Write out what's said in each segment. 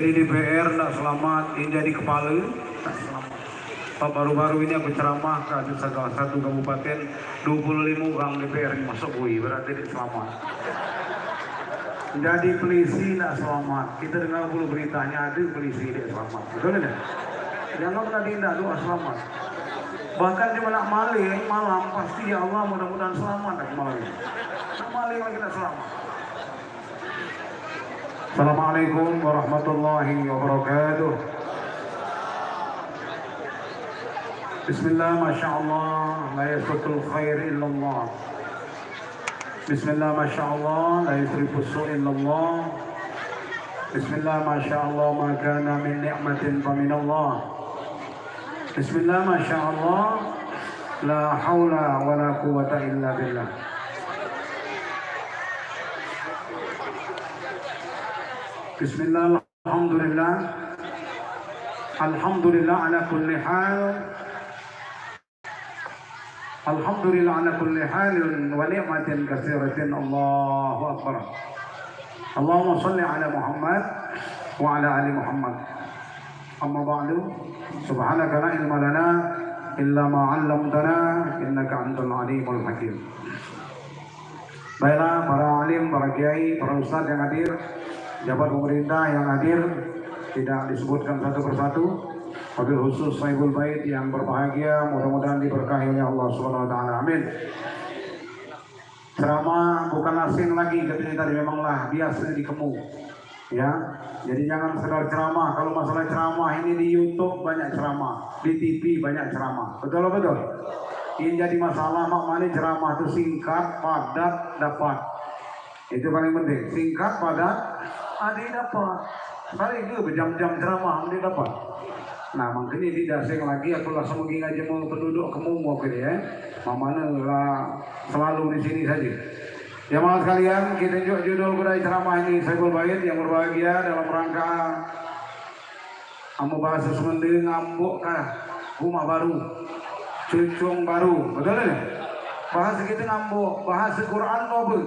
Di DPR tidak selamat, ini jadi kepala tak selamat. Baru-baru ini aku ceramah ke salah satu kabupaten, 25 orang DPR masuk bui, berarti tidak selamat. Jadi polisi tidak selamat. Kita dengar dulu beritanya ada polisi tidak selamat, betul tidak? Jangan pernah tindak doa selamat. Bahkan cuma nak maling malam pasti ya Allah mudah-mudahan selamat nak maling. Nak maling lagi tidak selamat. Assalamualaikum warahmatullahi wabarakatuh. Bismillah, Masya Allah, la yasrutul khair illallah. Bismillah, Masya Allah, la yasrifus su' illallah. Bismillah, Masya Allah, ma kana min ni'matin fa min Allah. Bismillah, Masya Allah, la hawla wa la quwwata illa billah. Bismillah, alhamdulillah, alhamdulillah ala kulli hal, alhamdulillah ala kulli halin wa ni'matin katsiratin. Allahu akbar. Allahumma salli ala Muhammad wa ala ali Muhammad. Amma ba'du, subhanaka la ilma lana illa ma 'allamtana innaka antal alimul hakim. Baiklah para alim, para kiai, para ustaz yang hadir, jabat pemerintah yang hadir, tidak disebutkan satu persatu, wabil khusus Saibul Bait yang berbahagia, mudah-mudahan diberkahi oleh Allah Subhanahu wa taala. Amin. Ceramah bukan asing lagi ketika tadi, memanglah biasa di Kemu. Ya, jadi jangan sekedar ceramah. Kalau masalah ceramah ini di YouTube banyak ceramah, di TV banyak ceramah. Betul betul. Ini jadi masalah maknanya ceramah itu singkat, padat, dapat. Itu paling penting. Singkat, padat, ada dapat. Kali itu berjam-jam ceramah ada dapat. Nah, makanya tidak asing lagi. Aku langsung pergi aja mau penduduk Kemu mau ke dia. Mana selalu di sini saja. Ya maaf sekalian, kita judul budaya ceramah ini Saibul Bait yang berbahagia dalam rangka amu bahasa Sunda ngambuk kah rumah baru, cucung baru, betul ya? Bahasa kita ngambuk, bahasa Quran apa?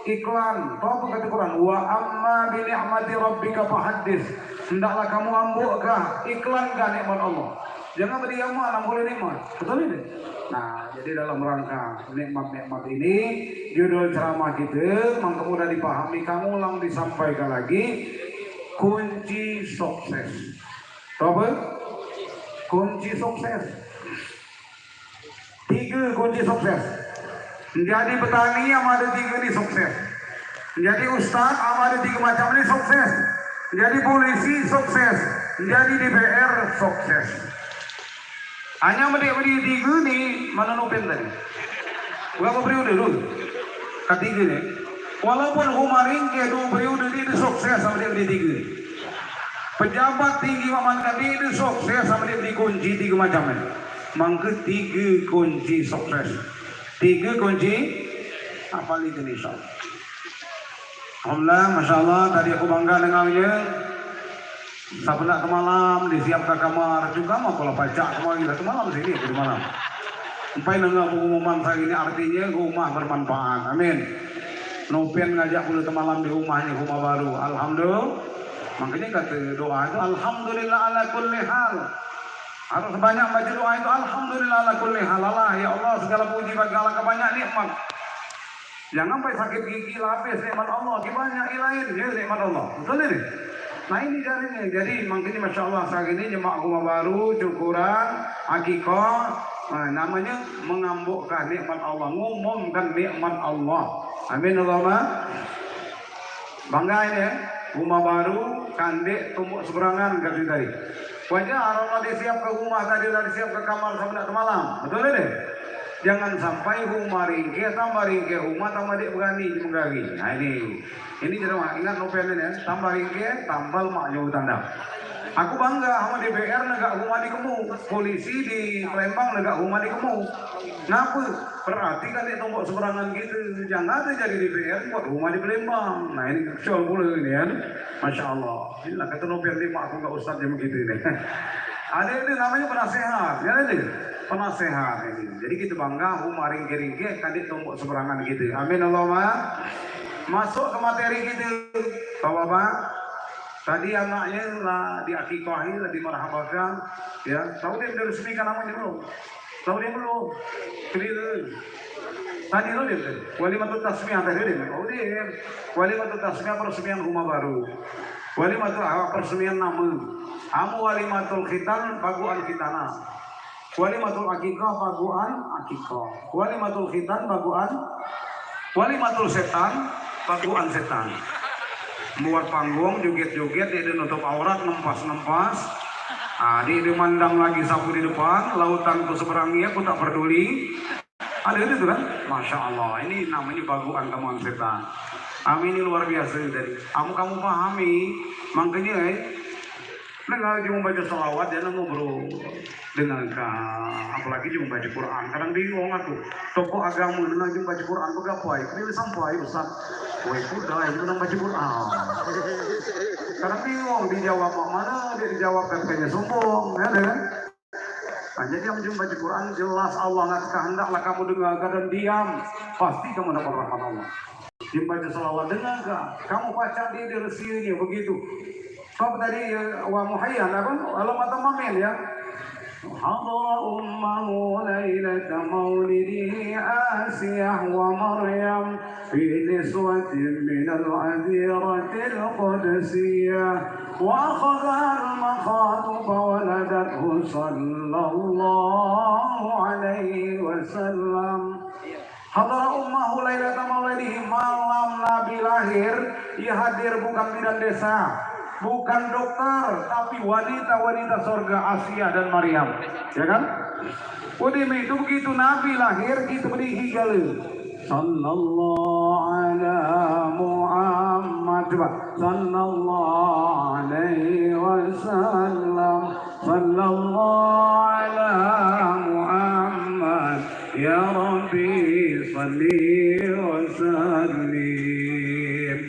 Iklan, apa kata Quran? Wa amma bi ni'mati rabbika fahaddits. Hendaklah kamu ambuk kah, iklankan nikmat Allah. Jangan berdiam malam boleh nikmat, betul ini? Nah, jadi dalam rangka nikmat-nikmat ini, judul ceramah kita, maka mudah dipahami, kamu ulang disampaikan lagi, kunci sukses. Apa? Kunci sukses. 3 kunci sukses. Menjadi petani yang ada 3 ini sukses. Menjadi ustaz yang ada 3 macam ini sukses. Menjadi polisi sukses. Menjadi DPR sukses. Hanya beri 3 ni mana nupin tadi. Berapa periode dulu? Ketiga ni. Walaupun humaring ke 2 periode ini sukses sama dia beri 3. Pejabat tinggi mana tadi itu sukses sama dia beri kunci 3 macam ni. Mangke 3 kunci sukses. 3 kunci apa itu ni insya Allah. Alhamdulillah, Masya Allah, tadi aku bangga dengannya. Sabda ke malam disiapkan kamar juga mau kalau pacak kemarin ke malam sini ke malam. Sampai dengar pengumuman saya ini artinya rumah bermanfaat. Amin. Nopen ngajak dulu ke malam di rumahnya, rumah baru. Alhamdulillah. Makanya kata doa itu alhamdulillah ala kulli hal. Harus banyak baca doa itu alhamdulillah ala kulli hal. Allah ya Allah segala puji bagi Allah kebanyak nikmat. Jangan sampai sakit gigi lapis nikmat Allah. Gimana ilahin ya nikmat Allah. Betul ini? Nah ini jadinya, jadi makanya Masya Allah saat ini jemaah rumah baru, syukuran, akikah, namanya mengambukkan nikmat Allah, ngumumkan nikmat Allah. Amin Allahumma. Bangga ini ya, rumah baru, kandek, tumbuk seberangan, kata tadi. Wajar Allah disiap ke rumah tadi, udah disiap ke kamar sampai ke malam, betul ini? Jangan sampai rumah ringkih, tambah ringkih rumah, tambah dia berani menggari. Nah ini jelas ingat novel ini ya, tambah ringkih, tambal maknya tanda. Aku bangga sama DPR negak rumah di Kemu, polisi di Palembang negak rumah di Kemu. Kenapa? Berarti kan dia tombok seberangan gitu, jangan ada jadi DPR buat rumah di Palembang. Nah ini kecil pula ini ya, Masya Allah. Inilah kata novel ini, mak aku nggak ustaz jam begitu ini. Ada itu namanya penasehat, ya ada penasehat ini. Jadi kita bangga rumah ringkih-ringkih, kan dia tombok seberangan gitu. Amin Allahumma. Masuk ke materi kita, Bapak-bapak. Tadi anaknya lah diakikahi, lah dimarhabakan, ya. Tahu dia diresmikan namanya belum? Tahu dia belum? Clear. Tadi lo dia, walimatul tasmiyah tadi dia. Oh dia, walimatul tasmiyah peresmian rumah baru. Walimatul peresmian nama. Amu walimatul khitan baguan khitana. Walimatul akikah baguan akikah. Walimatul khitan baguan. Walimatul setan baguan setan. Buat panggung joget-joget dia nutup aurat nempas-nempas. Dia dimandang lagi sapu di depan, lautan ku seberangnya aku tak peduli. Ada itu kan? Masya Allah, ini namanya baguan temuan setan. Ini luar biasa dari kamu pahami, makanya dengar cuma baca sholawat dan ngobrol dengan apalagi cuma baca Quran. Kadang bingung aku, tokoh agama dengar cuma baca Quran berapa? Ini sampai Ustaz, woi kuda itu nang baca Quran. Kadang bingung dijawab mana, dia dijawab katanya sombong, ya kan? Nah, jadi yang baca Quran jelas Allah nggak hendaklah kamu dengarkan dan diam, pasti kamu dapat rahmat Allah. Baca sholawat dengarkan, kamu baca dia di resinya begitu. Sebab tadi wa muhayyan apa? Alamat mamin ya. Hadara ummahu lailata maulidihi Asiyah wa Maryam fi niswatin minal adhiratil qudsiyah wa akhadha al-makhatu fawaladathu sallallahu alaihi wasallam. Hadara ummahu lailata maulidihi, malam Nabi lahir, ia hadir bukan bidan desa, bukan dokter, tapi wanita-wanita surga Asia dan Maryam, ya kan? Udah itu begitu Nabi lahir kita beri higal. Sallallahu ala Muhammad, coba. Sallallahu alaihi wasallam. Sallallahu ala Muhammad. Ya Rabbi salli wa sallim.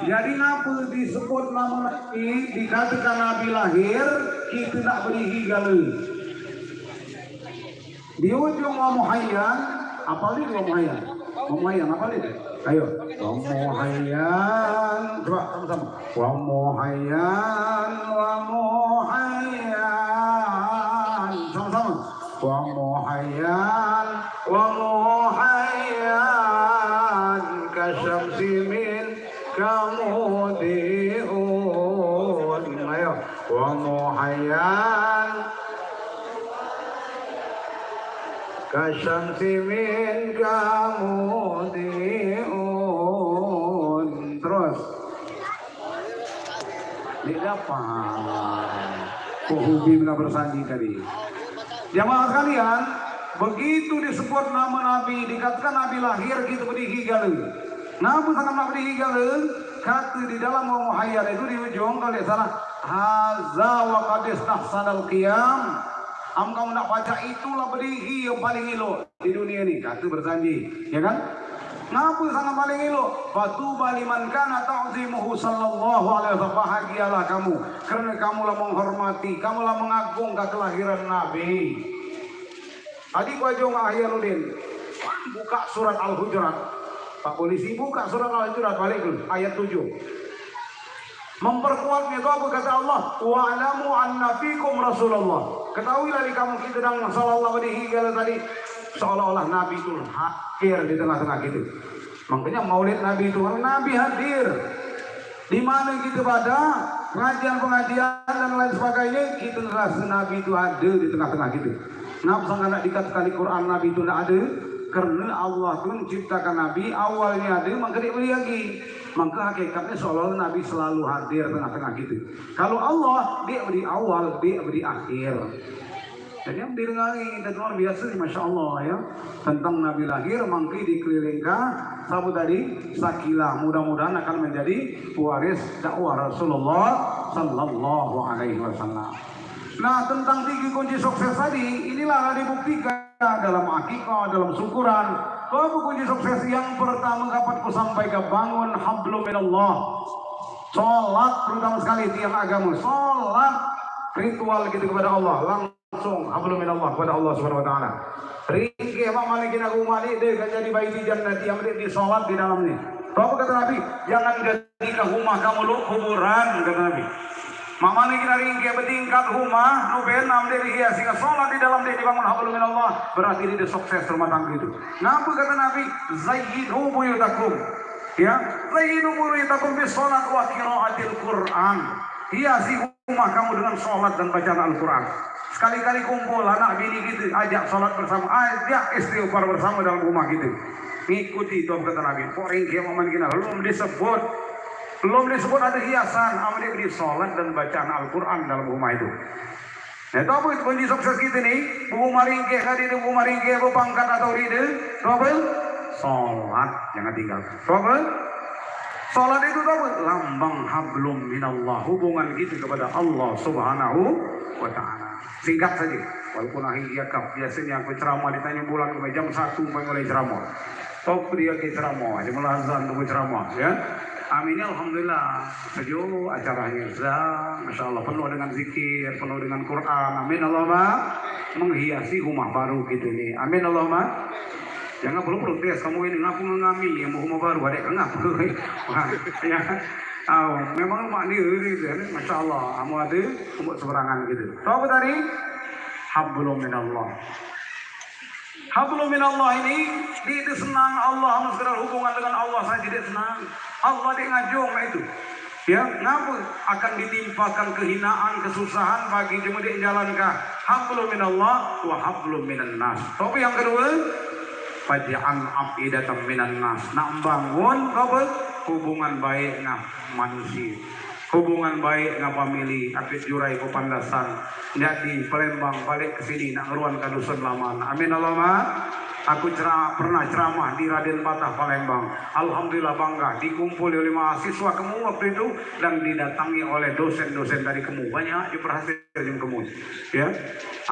Jadi ngapa disebut nama Nabi, dikatakan Nabi lahir, kita nak beri higal. Di ujung wa muhayyan, apa lagi wa muhayyan? Wa muhayyan apa lagi? Ayo, wa muhayyan, coba sama-sama. Wa muhayyan, wa muhayyan, sama-sama. Wa muhayyan, wa muhayyan, kasyamsi min kamudiun. Ayo, wa muhayyan, kasyamsi min kamudiun. Terus tidak paham. Kuhubi nggak bersandi tadi. Jamaah sekalian, begitu disebut nama Nabi, dikatakan Nabi lahir, kita beri higal. Nabi sangat beri higal. Kata di dalam muhayyar itu di ujung kalau tidak salah, haza wa qadis nahsanal qiyam. Kamu nak baca itulah berihi yang paling elok di dunia ini. Kata berjanji, ya kan? Nabi sangat paling elok. Fatuba liman kana ta'zimuhu sallallahu alaihi wasallam. Bahagialah kamu karena kamulah menghormati, kamulah mengagungkan kelahiran Nabi. Adik wajong Ahyaludin buka surat Al-Hujurat. Pak polisi buka surat Al-Hujurat balik ayat 7. Memperkuatnya itu apa kata Allah? Wa'lamu anna fikum Rasulullah. Ketahuilah di kamu kita dan sallallahu alaihi wasallam tadi seolah-olah Nabi itu hadir di tengah-tengah kita. Makanya maulid Nabi itu Nabi hadir. Di mana kita pada pengajian-pengajian dan lain sebagainya, kita rasa Nabi itu ada di tengah-tengah kita. Nabi sangat nak dikatakan di Quran Nabi itu tidak ada karena Allah itu menciptakan Nabi awalnya ada, maka dia beri lagi. Maka hakikatnya seolah Nabi selalu hadir tengah-tengah kita. Kalau Allah dia beri awal, dia beri akhir. Jadi yang didengar dan luar biasa, masya Allah ya, tentang Nabi lahir, mangki dikelilingkan sabu tadi sakilah, mudah-mudahan akan menjadi waris dakwah Rasulullah Sallallahu Alaihi Wasallam. Nah, tentang 3 kunci sukses tadi, inilah dibuktikan dalam akikah, dalam syukuran. Bahwa kunci sukses yang pertama dapat ku sampaikan, bangun hablum minallah. Sholat terutama sekali tiang agama, sholat ritual gitu kepada Allah, langsung hablum minallah kepada Allah Subhanahu wa taala. Ringke mak malikin aku malik deh kan jadi bayi di jannati yang di sholat di dalamnya. Apa kata Nabi? Jangan ka humah kamu lu kuburan kata Nabi. Mama ni kira ringke bertingkat rumah, nu benam dia dihiasi ka salat di dalam dia dibangun hablum minallah, berarti dia sukses rumah tangga itu. Ngapa kata Nabi? Zayyinu buyutakum. Ya, zayyinu buyutakum bis salat wa qiraatil Qur'an. Hiasi rumah kamu dengan salat dan bacaan Al-Qur'an. Sekali-kali kumpul anak bini gitu, ajak salat bersama, ajak istighfar bersama dalam rumah gitu. Ikuti itu kata Nabi. Kok ringke momen kita belum disebut ada hiasan, amal di sholat dan bacaan Al-Quran dalam rumah itu. Nah, tahu itu kunci sukses kita nih. Rumah ringke, tadi itu rumah ringke, pangkat atau ride, tahu? Sholat jangan tinggal. Tahu? Sholat itu tahu? Lambang hablum minallah, hubungan kita kepada Allah Subhanahu wa Ta'ala. Singkat saja. Walaupun akhirnya biasanya aku ceramah ditanya bulan jam 1 mulai ceramah. Top dia ke ceramah, jam azan tunggu ceramah, ya. Amin ya alhamdulillah. Sejuk acaranya Masya Allah penuh dengan zikir, penuh dengan Quran. Amin Allahumma. Menghiasi rumah baru gitu nih. Amin Allahumma. Jangan perlu protes kamu ini ngaku ngami yang mau rumah baru ada ngaku. Ya. Memang rumah dia gitu ya. Masya Allah. Kamu ada umur seberangan gitu. Tahu tadi? Hablum minallah. Hablum minallah ini dia senang Allah mesra hubungan dengan Allah saja dia senang. Allah dia ngajong itu. Ya, ngapa akan ditimpakan kehinaan, kesusahan bagi jemaah dia jalankan. Hablum minallah wa hablum minan nas. Tapi yang kedua, faj'al afidatan minan nas. Nak bangun apa? Hubungan baik dengan manusia. Hubungan baik dengan famili, apit jurai ko pandasan. Jadi Palembang balik ke sini nak ngeruan ka dusun laman. Amin Allahumma. Aku pernah ceramah di Raden Patah Palembang. Alhamdulillah bangga dikumpuli oleh mahasiswa Kemu waktu itu dan didatangi oleh dosen-dosen dari Kemu. Banyak diperhatikan di Kemu. Ya,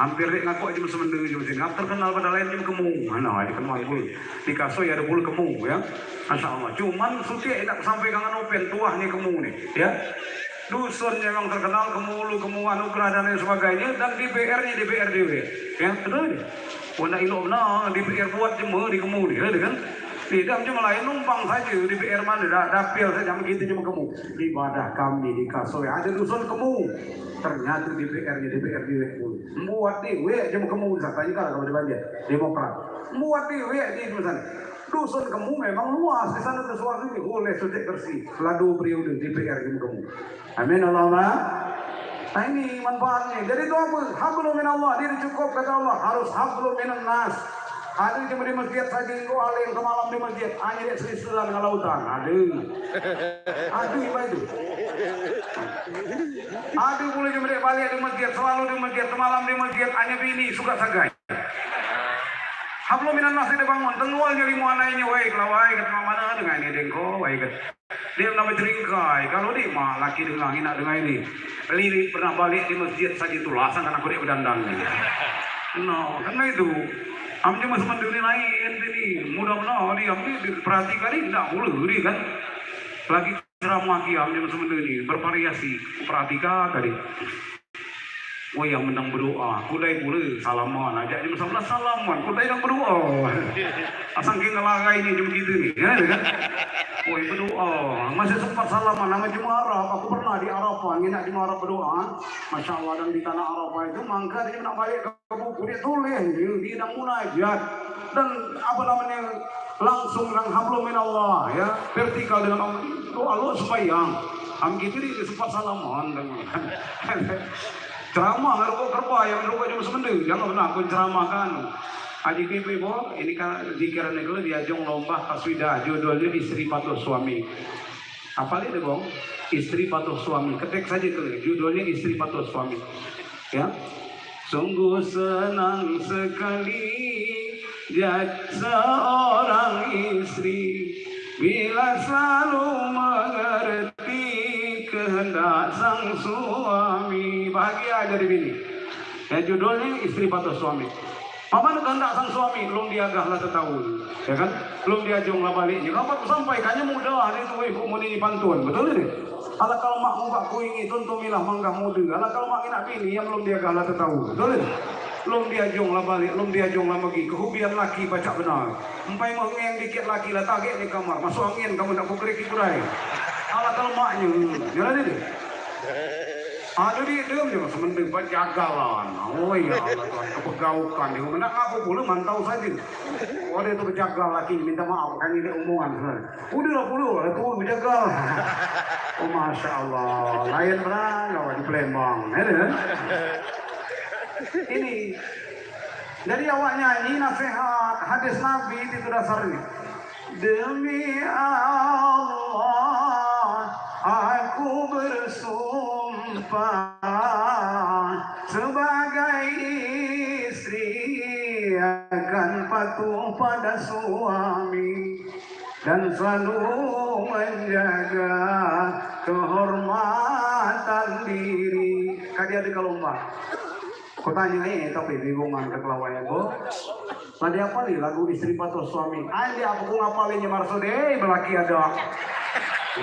hampir ngaku aja sementing jam sini. Terkenal pada lain di Kemu. Mana dikenal pun di Kasoy ada pun Kemu ya. Masya Allah. Cuman sutia tidak sampai kangen open tuahnya Kemu nih. Ya. Dusun yang terkenal Kemulu, Kemu Anugerah dan lain sebagainya dan DPR-nya DPRDW. Ya, betul. Wanda ilo na DPR buat jemaah di Kemu nih, kan? Tidak cuma lain numpang saja DPR mana dapil saja begitu cuma Kemu. Ibadah kami di Kasoy ada dusun Kemu. Ternyata DPR-nya DPRDW dulu. Buat dewe cuma Kemu katanya kalau di Banjar Demokrat. Buat dewe di sana. Dusun Kemu memang luas di sana sesuatu ini boleh sudah bersih. Ladu periode DPR di Kemu. Amin Allahumma. Nah ini manfaatnya. Jadi itu apa? Hablum minallah. Dia cukup kata Allah. Harus hablum minan nas. Ada cuma di masjid saja itu alim ke malam di masjid. Hanya dia selisiran dengan lautan. Ada apa itu? Ada boleh cuma dia balik di masjid. Selalu di masjid. Semalam di masjid. Hanya bini suka sagai. Hablum minan nas itu bangun. Tengwal jadi muanainya. Wai kelawai. Kata mana dengan ini dengko. Wai kata. Dia nama jeringkai. Kalau dia mah laki dengan hina dengan ini. Lili pernah balik di masjid saja itu lasan anak dia berdandan. No, karena itu. Amnya masih mandiri lain ini. Mudah-mudahan dia diperhatikan ini tidak boleh kan. Lagi ceramah dia amnya masih mandiri bervariasi. Perhatikan tadi. Wah yang menang berdoa, kudai boleh salaman, ajak jam 11 salaman, kudai yang berdoa. Asang kita lagai ini jam gitu nih, ya kan? Wah berdoa, masih sempat salaman, nama Jemaah Arab, aku pernah di Arafah, nginak Jemaah Arab berdoa, Masya Allah dan di tanah Arafah itu, mangga dia nak balik ke buku, dia tulis, dia nak munajat, dan apa namanya, langsung dengan hablum minallah, ya, vertikal dengan Allah sembahyang, gitu dia sempat salaman, ceramah ngerokok kerba yang ngerokok cuma semendir jangan pernah aku ceramahkan adik ibu ini kan zikiran itu diajong lomba kaswidah judulnya istri patuh suami apa itu bang istri patuh suami ketik saja itu judulnya istri patuh suami ya sungguh senang sekali jadi seorang istri bila selalu mengerti kehendak sang suami bahagia dari bini. Ya judulnya istri patuh suami. Apa kehendak sang suami belum diagahlah setahun, ya kan? Belum diajunglah baliknya. Kapan sampaikannya mudah itu ibu muni pantun, betul ini? Ala kalau mak muka kuingi tuntumilah manggah muda. Ala kalau mak nak bini yang belum diagahlah setahun, betul ini? Belum diajunglah balik, belum diajunglah lagi. Kehubian laki baca benar. Empai mau ngeng dikit laki lah taget di kamar. Masuk angin kamu nak kukerik kurai. alat lemaknya, jalan ini. Ada di dalam juga sementing penjagalan. Oh ya Allah Tuhan, kepegaukan. Dia mana apa boleh mantau saja. Oh dia itu penjagal lagi, minta maaf kan ini omongan. Udah lah puluh, itu penjagal. Oh masya Allah, lain berangga di Palembang. Ini dari awak nyanyi nasihat hadis Nabi itu dasarnya. Demi Allah, aku bersumpah sebagai istri akan patuh pada suami dan selalu menjaga kehormatan diri. Kadia di kalomba. Kau tanya tapi bingungan kekelawanya bu. Tadi apa nih lagu istri patuh suami? Ada aku ngapalin maksudnya belaki ada.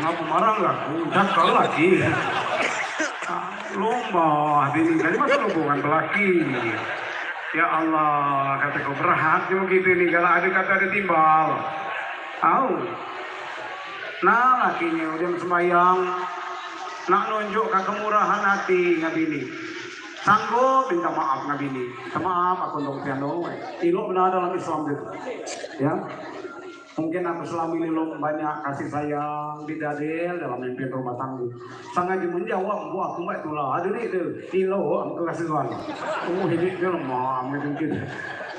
Ngapa marah nggak? Cakal lagi. Lomba ini kali masa hubungan belaki. Ya Allah, kata kau berhak juga gitu nih kalau ada kata ada timbal. Tahu? Nah lakinya udah sembahyang, nak nunjuk ke kemurahan hati ngabini. Sanggup minta maaf ngabini. Maaf aku untuk piano. Ilo benar dalam Islam gitu. Ya. Mungkin aku selama ini lo banyak kasih sayang bidadil dalam mimpi rumah tangga. Sangat menjawab, buat aku mbak itulah. Ada nih itu, ilo aku kasih Tuhan. Oh hidup dia lemah, mungkin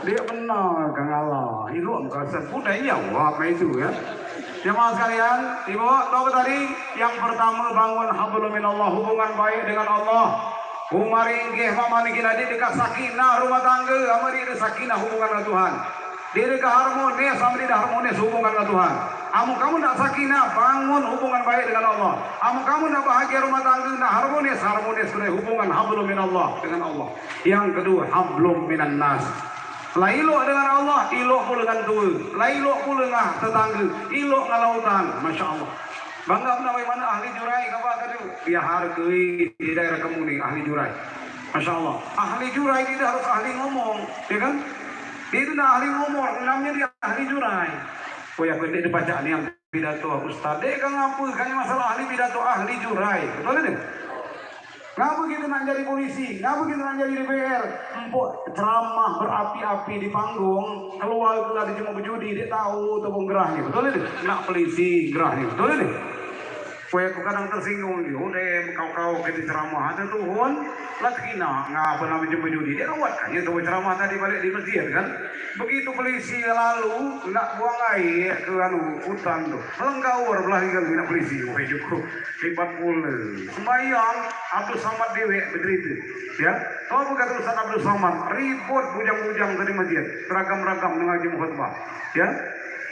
dia benar kang Allah. Ilo aku kasih udah jawab itu ya. Jemaah sekalian, ibu tahu tadi yang pertama bangun hablum minallah, hubungan baik dengan Allah. Umari nggih mamani kita dekat sakinah rumah tangga, amari sakinah hubungan dengan Tuhan. Diri ke harmonis, sampai tidak harmonis hubungan dengan Tuhan. Kamu nak sakinah, bangun hubungan baik dengan Allah. Kamu nak bahagia rumah tangga, nak harmonis hubungan hablum minallah dengan Allah. Yang kedua, hablum minan nas. Lailok dengan Allah, ilok pula dengan Tuhan. Lailok pula dengan tetangga, ilok dengan lautan. Masya Allah. Bangga menawai mana ahli jurai kabar tadi. Dia hargai di daerah kamu nih ahli jurai. Masya Allah. Ahli jurai tidak harus ahli ngomong, ya kan? Itu dah ahli ngomong, namanya dia ahli jurai. Oh ya, pendek dibacaan yang pidato Ustaz. Dek kan apa? Kan masalah ahli pidato ahli jurai. Betul ini? Ngapa begitu nak jadi polisi? Ngapa begitu nak jadi DPR? Empuk ceramah berapi-api di panggung, keluar itu tadi cuma berjudi, dia tahu tepung gerahnya. Betul ini? Nak polisi gerahnya. Betul ini? Kue aku kadang tersinggung dia, udah kau kita ceramah ada Tuhan, lakina ngapa namanya berjudi dia kawat kan? Ya tuh ceramah tadi balik di masjid kan? Begitu polisi lalu nak buang air ke hutan tuh, lenggawar belah kan nak polisi, wah cukup hebat pula. Sembayang Abdul Samad dewe begitu, ya. Kau bukan Ustaz Abdul Samad, ribut bujang-bujang dari masjid, ragam-ragam mengaji khutbah, ya.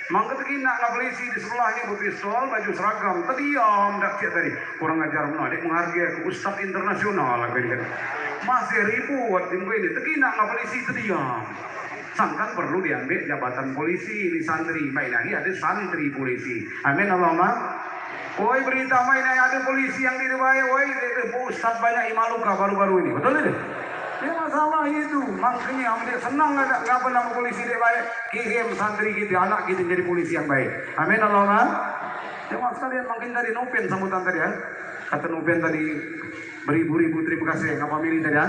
Mangga tadi nak polisi di sebelahnya berpistol, baju seragam, terdiam, tak siap tadi. Kurang ajar mana, dia menghargai ke Ustaz internasional lah kan. Masih ribut di ini, tadi nak polisi terdiam. Sangkan perlu diambil jabatan polisi di santri, baik lagi ada santri polisi. Amin Allahumma. Woi berita main ada polisi yang di Dubai, woi Ustaz banyak imaluka baru-baru ini, betul tidak? Dia masalah itu, makanya ambil senang nggak pernah polisi dia baik, kirim santri kita, anak kita jadi polisi yang baik. Amin Allahumma. Jemaah sekalian makin dari Nopen sambutan tadi ya, kata Nopen tadi beribu-ribu terima kasih ngapa milih tadi ya,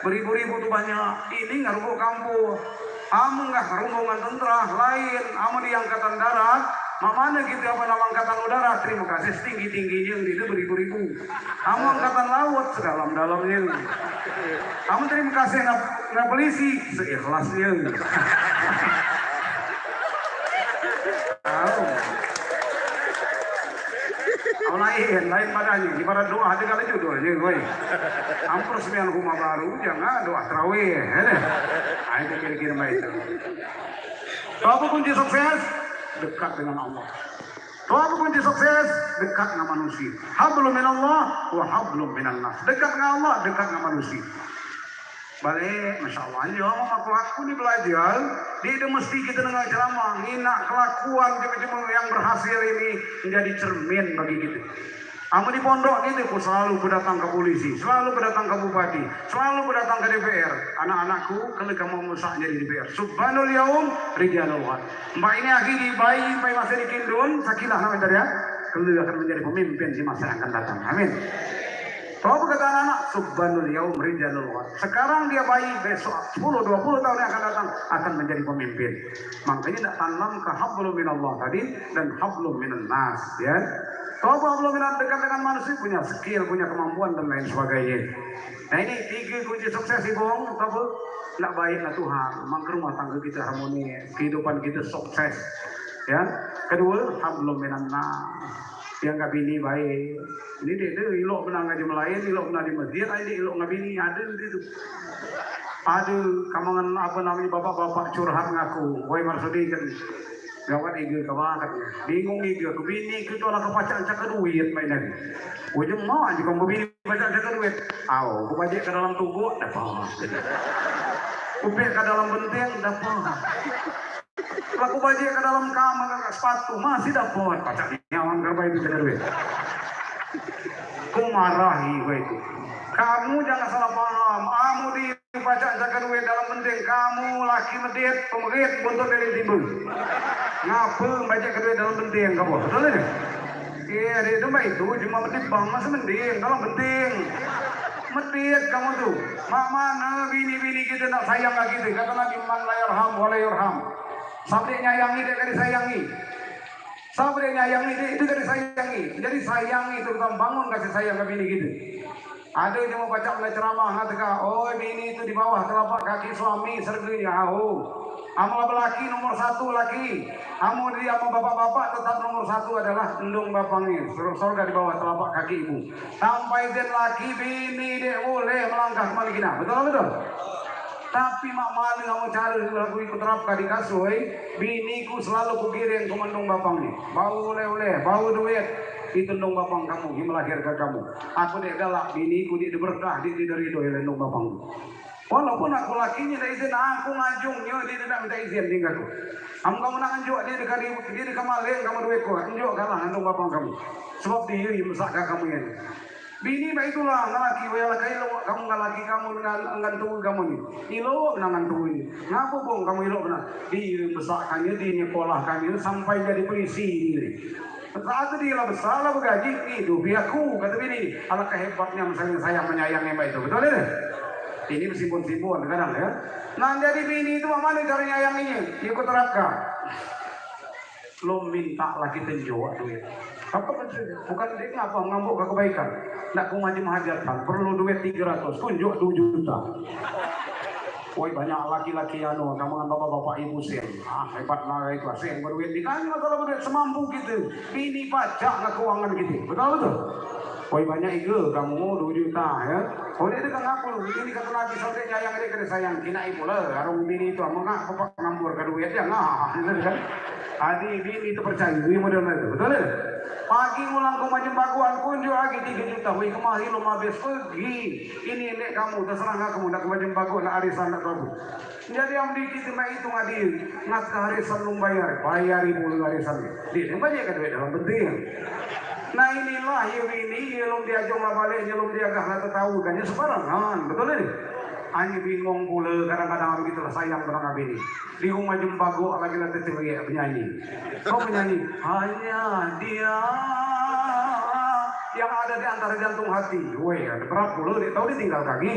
beribu-ribu tuh banyak. Ini ngaruh kampung, amu nggak rombongan tentara lain, amu di angkatan darat. Mana gitu apa nama angkatan udara, terima kasih setinggi-tingginya yang itu beribu-ribu. Kamu angkatan laut sedalam-dalamnya. Kamu terima kasih na polisi seikhlasnya. Tahu. Lain padanya. Ibarat doa ada kali juga doanya, woi. Ampun sembilan rumah baru jangan doa tarawih, ya. Ayo kira-kira baik. Apa kunci sukses? Dekat dengan Allah. Apa kunci sukses? Dekat dengan manusia. Hablum minallah wa hablum minan nas. Dekat dengan Allah, dekat dengan manusia. Balik, Masya Allah. Jangan aku ini belajar. Dia mesti kita dengar ceramah. Ngina kelakuan yang berhasil ini menjadi cermin bagi kita. Aku di pondok ini aku selalu berdatang ke polisi, selalu berdatang ke bupati, selalu berdatang ke DPR. Anak-anakku kalau kamu musak jadi DPR. Subhanul yaum rijalul had. Mbak ini akhirnya bayi masih di kindun, sakilah namanya tadi ya. kelih akan menjadi pemimpin di masa yang akan datang. Amin. Kalau berkata anak, subhanul yaum rijalul wad. Sekarang dia bayi, besok 10-20 tahun yang akan datang akan menjadi pemimpin. Makanya tidak tanam ke hablum minallah tadi dan hablum minan nas, ya. Kalau hablum minan dekat dengan manusia, punya skill, punya kemampuan dan lain sebagainya. Nah ini 3 kunci sukses sih bohong, tapi tidak baiklah Tuhan. Maka rumah tangga kita harmoni, kehidupan kita sukses. Ya, kedua hablum minan nas. Yang nggak bini baik, ini dia ilok menang ngaji melayan, ilok menang di masjid, ada ilok nggak bini ada itu. Ada kamangan apa namanya bapak-bapak curhat ngaku, woi maksudnya kan, gawat iga kawan bingung iga, ke bini kita lah kepacar cakap duit main lagi. Ujung mau aja kamu bini pacar cakap duit, aw, kubajik ke dalam tubuh, dapat. Kupik ke dalam benteng, dapat. Laku baju ke dalam kamar sepatu masih dapat pacarnya orang kerba itu jadi duit. Ku marahi gue itu. Kamu jangan salah paham. Kamu di pacar jaga duit dalam penting. Kamu laki medit, pemerit, buntut dari timbul. Ngapa baca ke duit dalam penting kamu? Betul ini? Iya, dia itu baik itu cuma medit bang masih mending dalam penting. Medit kamu tuh. Mak mana bini-bini kita nak sayang lagi tu. Kata Nabi man la yarham wa la yurham. Sampai nyayangi dia kan disayangi. Sampai nyayangi dia itu kan disayangi. Jadi sayangi terutama bangun kasih sayang ke bini gitu. Ada yang mau baca mulai ceramah katakan, oh bini itu di bawah telapak kaki suami serganya. Amal laki nomor 1 laki. Amal dia sama bapak-bapak tetap nomor 1 adalah endung bapangnya. Surga di bawah telapak kaki ibu. Sampai dan laki bini dia boleh melangkah kembali kita. Betul? Tapi mak malu kamu cari lagu ikut terapkan di kasoi, biniku selalu kukirim ke mendung bapangnya. Bau oleh-oleh, bau duit, itu ndung bapang kamu, yang melahirkan kamu. Aku dek galak, biniku di berkah, di dari doa ndung bapang. Walaupun aku lakinya tak izin, aku ngajungnya, dia tidak minta izin tinggalku. Kamu nak anjuk, dia dekat maling, kamu duitku, anjuk kalah ndung bapang kamu. Sebab dia yang mesakkan kamu ini. Bini ba itulah ngalaki wala kayo kamu ngalaki kamu ngan tuwi kamu ni ilo nang tuwi ngapo bong kamu ilo na di besarkannya di nyekolahkannya sampai jadi polisi ini saat dia lah besar lah bergaji itu biarku kata bini alangkah hebatnya misalnya saya menyayangi mbak itu betul ya ini bersimpun-simpun kadang ya nah jadi bini itu mana cara nyayanginya ikut terapkan lo minta lagi tenjok duit apa bukan dia ngapa ngambuk ke kebaikan nak ku ngaji mahajatan perlu duit 300 kunjuk 2 juta. Woi banyak laki-laki anu kamu bapak-bapak ibu sen hebat lah itu sen berduit dikasih masalah berduit semampu gitu ini pajak ke keuangan gitu betul woi banyak ide kamu 2 juta ya oh dia kan ngaku ini kata lagi sampai nyayang dia kena sayang kina ibu lah arung bini itu mengak bapak ngambur ke duit ya nah kan adi bini itu percaya ini model itu betul ya pagi ulang ke macam baguan kunjuk lagi 3 juta wih kemarin lo habis pergi ini nek kamu terserah kamu nak macam baguan nak arisan nak kamu jadi yang dikit cuma itu ngadir ngat ke harisan lu bayar ibu lu harisan dia yang banyak kan duit dalam penting nah inilah yang ini belum diajong lah balik belum diagah lah tahu kan sebarangan betul ini hanya bingung pula kadang-kadang begitu lah sayang orang abini di rumah jembago lagi lah teteh penyanyi kau penyanyi hanya dia yang ada di antara jantung hati weh ada berapa pula dia tahu dia tinggal kaki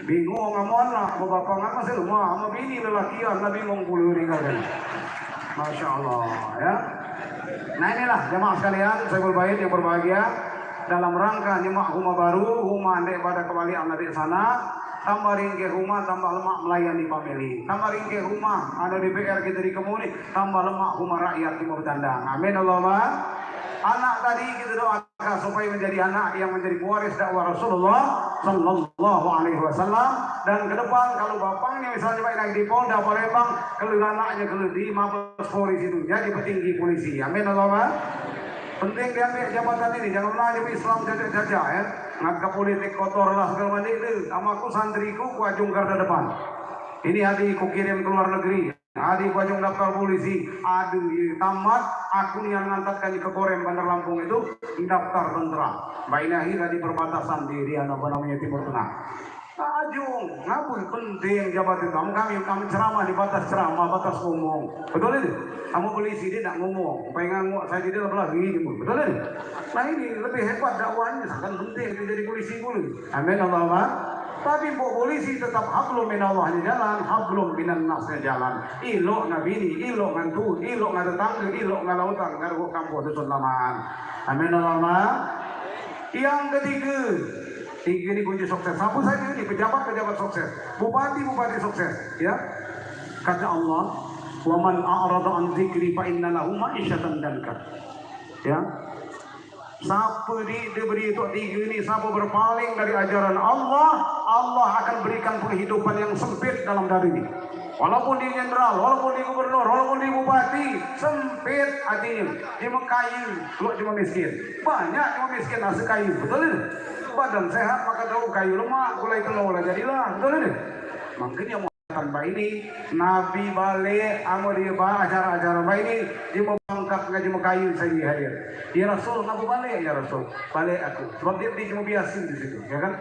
bingung ngamon lah mau bapak ngapa sih rumah sama bini lelakian lah bingung pula tinggal kaki Masya Allah ya nah inilah jemaah sekalian saya berbaik yang berbahagia dalam rangka nyemak rumah baru rumah andai pada kembali anak di sana tambah ringkih rumah, tambah lemak melayani family. Tambah ringkih rumah, ada DPR kita di kemuni, tambah lemak rumah rakyat di bertandang. Amin Allahumma. Anak tadi kita doakan supaya menjadi anak yang menjadi pewaris dakwah Rasulullah Sallallahu Alaihi Wasallam. Dan ke depan kalau bapaknya misalnya baik lagi di Polda Palembang, kalau anaknya kalau di Mabes Polri itu jadi petinggi polisi. Amin Allahumma. Penting diambil jabatan ini, jangan lagi Islam jajah ya. Ngagak politik kotor lah segala macam itu. Sama aku santriku, ku ajung garda depan. Ini adik ku kirim ke luar negeri. Adik ku ajung daftar polisi. Aduh, tamat. Aku nih yang ngantatkan ke Korem Bandar Lampung itu daftar tentara. Bainahi tadi perbatasan di apa namanya Timur Tengah. Ajung, ngapun penting jabatan kami ceramah di batas ceramah, batas ngomong. Betul ini? Kamu polisi dia tak ngomong, pengen ngomong saya dia lagi, betul ini? Nah ini lebih hebat dakwahnya, sangat penting dia jadi polisi pun. Amin Allahumma. Tapi polisi tetap hablum minallahnya jalan, hablum minan nasnya jalan. Ilok nabi ini, ilok ngantu, ilok ngatetangga, ilok ngalautan, ngaruh kampung dusun lamaan. Amin Allahumma. Yang ketiga, ini kunci sukses. Sapu saja ini pejabat-pejabat sukses, bupati-bupati sukses, ya. Kata Allah, "Wa man a'rada an dzikri fa inna lahu ma'isyatan danka." Ya. Siapa diberi itu tiga ini, siapa berpaling dari ajaran Allah, Allah akan berikan penghidupan yang sempit dalam dari ini. Walaupun di jenderal, walaupun di gubernur, walaupun di bupati, sempit hatinya. Dia mengkayu, lu cuma miskin. Banyak cuma miskin nasi kayu, betul ini? Badan sehat maka tahu kayu lemak, gulai telur jadilah, betul ini? Makanya mau tambah ini, Nabi balik, dia acara-acara baik ini, dia mau bangkat ngaji mau kayu saya hadir. Ya Rasul, Nabi balik ya Rasul, balik aku. Sebab dia cuma biasa di situ, ya kan?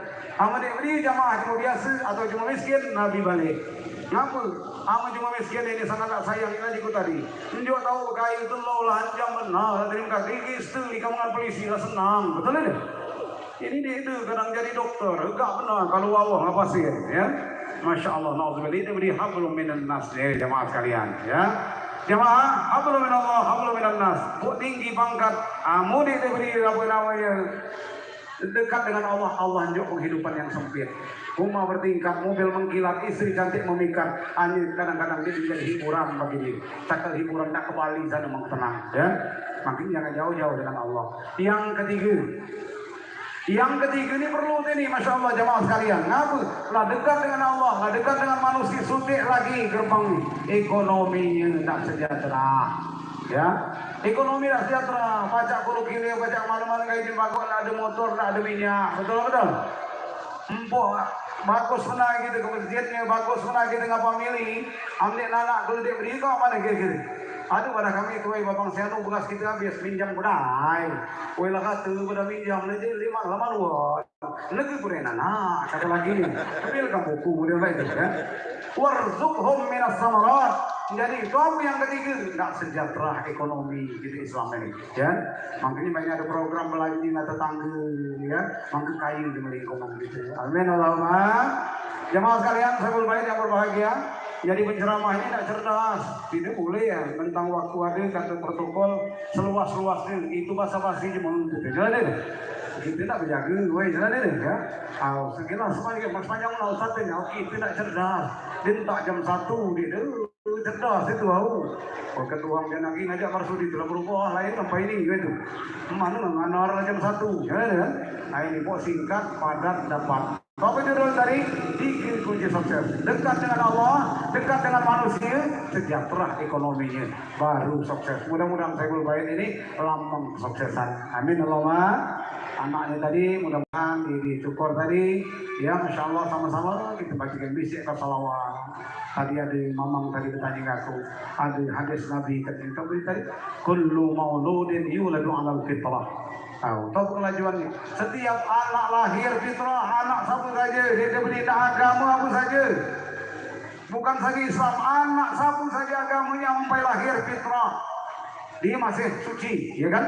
Dia jamaah cuma biasa atau cuma miskin, Nabi balik. Ngapa? Cuma miskin ini sangat tak sayang ngajiku tadi. Dia tahu kayu itu lo lanjang benar, terima kasih istri di kamungan polisi lah senang, betul ini? Ini dia itu kadang jadi dokter, enggak benar kalau wawah apa sih ya? Masya Allah, na'udzubillah, ini beri hablum minan nas ya jemaah sekalian ya. Jemaah, hablum minallah, hablum minan nas. Tinggi pangkat, mudik diberi apa namanya dekat dengan Allah, Allah anjuk penghidupan yang sempit. Rumah bertingkat, mobil mengkilat, istri cantik memikat. Hanya kadang-kadang dia menjadi hiburan bagi dia. Cakal hiburan tak kembali sana memang tenang ya. Makin jangan jauh-jauh dengan Allah. Yang ketiga ini perlu ini, Masya Allah jamaah sekalian. Ngapa? Lah dekat dengan Allah, lah dekat dengan manusia, sutik lagi gerbang ekonominya tak sejahtera. Ya, ekonomi tak sejahtera. Pajak kulo kiri, pajak mana-mana kayak di bagol, ada motor, ada minyak, betul. Empok bagus pernah gitu ke masjidnya, bagus pernah gitu ngapa milih. Ambil anak kalau dia beri kau mana gitu. Aduh pada kami tuai babang saya tu bekas kita habis pinjam kudai. Kue lah kata pada pinjam lagi 5 luar. Lagi kue nana kata lagi ni. Tapi kamu buku kemudian lagi ya. Warzuqhum minas samarat. Jadi kamu yang ketiga tidak sejahtera ekonomi gitu Islam ini ya. Makanya banyak ada program melalui tetangga ya. Makanya kayu di lingkungan gitu. Amin Allahumma. Jemaah sekalian, saya berbaik yang berbahagia. Jadi penceramah ini tidak cerdas, tidak boleh ya tentang waktu ada kata protokol seluas-luasnya itu basa-basi cuma gitu. Jalan deh, kita tidak berjaga, gue jalan deh ya. Sekilas sepanjang mas panjang mau satu kita tidak cerdas. Dia tak jam 1 dia cerdas itu tahu. Oh ketua dia lagi ngajak marsudi telah berubah lain sampai ini gitu. Mana menganor jam 1, jalan deh. Nah ini kok singkat, padat, dapat. Bapak judul tadi tiga kunci sukses. Dekat dengan Allah, dekat dengan manusia, sejahtera ekonominya, baru sukses. Mudah-mudahan saya berbaik ini lambang kesuksesan. Amin Allahumma. Anaknya tadi mudah-mudahan dicukur tadi, ya Masya Allah sama-sama kita bacakan bisik ke salawat. Tadi ada mamang tadi bertanya aku, ada hadis Nabi ketika tadi, kullu mauludin yuladu alal fitrah. Tahu kelajuannya. Setiap anak lahir fitrah, anak satu saja dia diberi agama apa saja. Bukan saja Islam, anak satu saja agamanya sampai lahir fitrah. Dia masih suci, ya kan?